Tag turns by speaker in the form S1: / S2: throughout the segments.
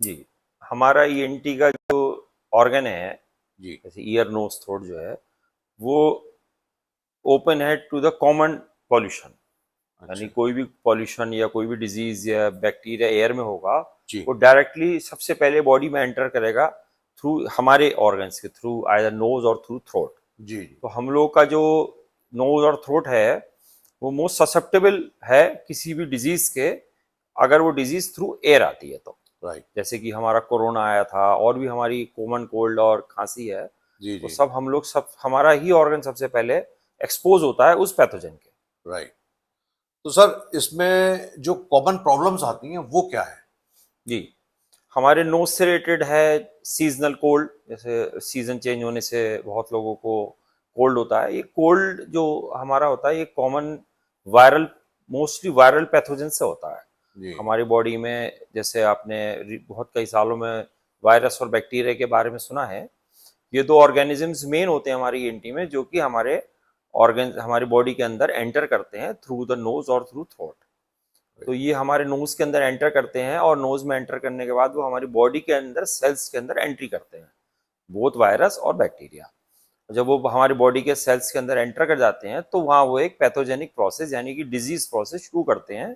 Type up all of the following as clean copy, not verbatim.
S1: जी, हमारा ईएनटी का जो ऑर्गन है,
S2: जी।
S1: जैसे ईयर नोज थ्रोट जो है, वो ओपन है टू द कॉमन पॉल्यूशन। यानी
S2: अच्छा।
S1: कोई भी पॉल्यूशन या कोई भी डिजीज या बैक्टीरिया एयर में होगा,
S2: जी।
S1: वो डायरेक्टली सबसे पहले बॉडी में एंटर करेगा थ्रू हमारे ऑर्गन्स के थ्रू, आइदर नोज और थ्रू थ्रोट।
S2: जी। जी।
S1: तो हम लोग का जो नोज और थ्रोट है, वो मोस्ट ससेप्टेबल है किसी भी डिजीज के, अगर वो डिजीज थ्रू एयर आती है तो।
S2: राइट।
S1: जैसे कि हमारा कोरोना आया था, और भी हमारी कॉमन कोल्ड और खांसी है,
S2: जी।
S1: तो
S2: जी।
S1: सब हम लोग सब हमारा ही ऑर्गन सबसे पहले एक्सपोज होता है उस पैथोजन के।
S2: राइट। तो सर, इसमें जो कॉमन प्रॉब्लम्स आती हैं वो क्या है?
S1: जी, हमारे नोज से रिलेटेड है सीजनल कोल्ड। जैसे सीजन चेंज होने से बहुत लोगों को कोल्ड होता है। ये कोल्ड जो हमारा होता है, ये common viral, mostly viral pathogen से होता है
S2: जी।
S1: हमारी बॉडी में। जैसे आपने बहुत कई सालों में वायरस और बैक्टीरिया के बारे में सुना है। ये दो ऑर्गेनिजम्स मेन होते हैं हमारी एंटी में, जो कि हमारे ऑर्गन हमारी बॉडी के अंदर एंटर करते हैं थ्रू द नोज और थ्रू थ्रोट। तो ये हमारे नोज के अंदर एंटर करते हैं, और नोज में एंटर करने के बाद वो हमारी बॉडी के अंदर सेल्स के अंदर एंट्री करते हैं, बोथ वायरस और बैक्टीरिया। जब वो हमारी बॉडी के सेल्स के अंदर एंटर कर जाते हैं, तो वहाँ वो एक पैथोजेनिक प्रोसेस यानी कि डिजीज प्रोसेस शुरू करते हैं,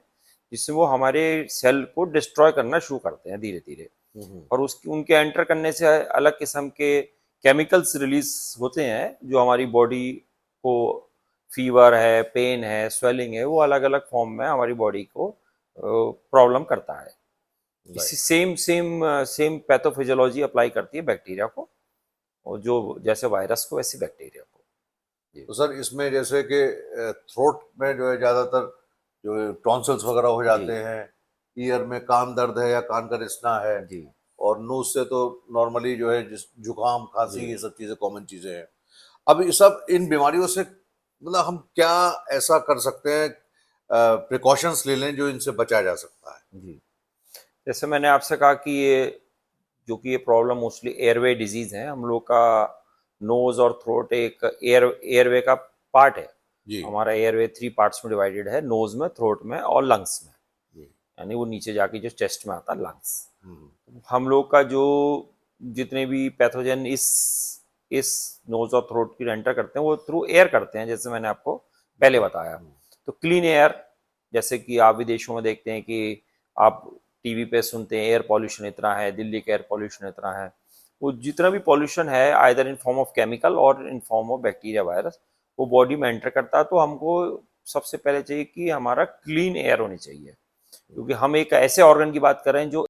S1: जिससे वो हमारे सेल को डिस्ट्रॉय करना शुरू करते हैं धीरे धीरे।
S2: हम्म।
S1: और उसकी उनके एंटर करने से अलग किस्म के केमिकल्स रिलीज होते हैं, जो हमारी बॉडी को, फीवर है, पेन है, स्वेलिंग है, वो अलग अलग फॉर्म में हमारी बॉडी को प्रॉब्लम करता है। इसी
S2: right.
S1: Same same same pathophysiology apply करती है बैक्टीरिया को, और जो जैसे वायरस को वैसे बैक्टीरिया को। जी।
S2: तो सर, इसमें जैसे कि थ्रोट में जो है ज़्यादातर जो टॉन्सिल्स वगैरह हो
S1: जी।
S2: जाते हैं, ईयर में कान दर्द है या कान का रिसना है,
S1: जी।
S2: और नोज से तो नॉर्मली जो है जिस जुकाम
S1: जी।
S2: खांसी, ये सब चीज़ें कॉमन चीज़ें हैं। अब ये सब इन बीमारियों से मतलब हम क्या ऐसा कर सकते हैं, प्रिकॉशंस ले लें जो इनसे बचा जा सकता है?
S1: जी, जैसे मैंने आपसे कहा कि ये जो कि ये प्रॉब्लम मोस्टली एयरवे डिजीज है, हम लोग का नोज और थ्रोट एक एयरवे का पार्ट है।
S2: जी।
S1: हमारा एयरवे 3 पार्ट्स में डिवाइडेड है, नोज में, थ्रोट में और लंग्स में।
S2: जी।
S1: यानी वो नीचे जाके जो चेस्ट में आता है, लंग्स।
S2: हम्म।
S1: हम लोग का जो जितने भी पैथोजन इस नोज और थ्रोट की एंटर करते हैं, वो थ्रू एयर करते हैं, जैसे मैंने आपको पहले
S2: जी।
S1: बताया। तो क्लीन एयर, जैसे कि आप विदेशों में देखते हैं कि आप टीवी पे सुनते हैं एयर पॉल्यूशन इतना है, दिल्ली का एयर पॉल्यूशन इतना है। वो जितना भी पॉल्यूशन है, either in form of chemical और in form of bacteria virus, वो बॉडी में एंटर करता है। तो हमको सबसे पहले चाहिए कि हमारा क्लीन एयर होनी चाहिए, क्योंकि हम एक ऐसे ऑर्गन की बात कर रहे हैं जो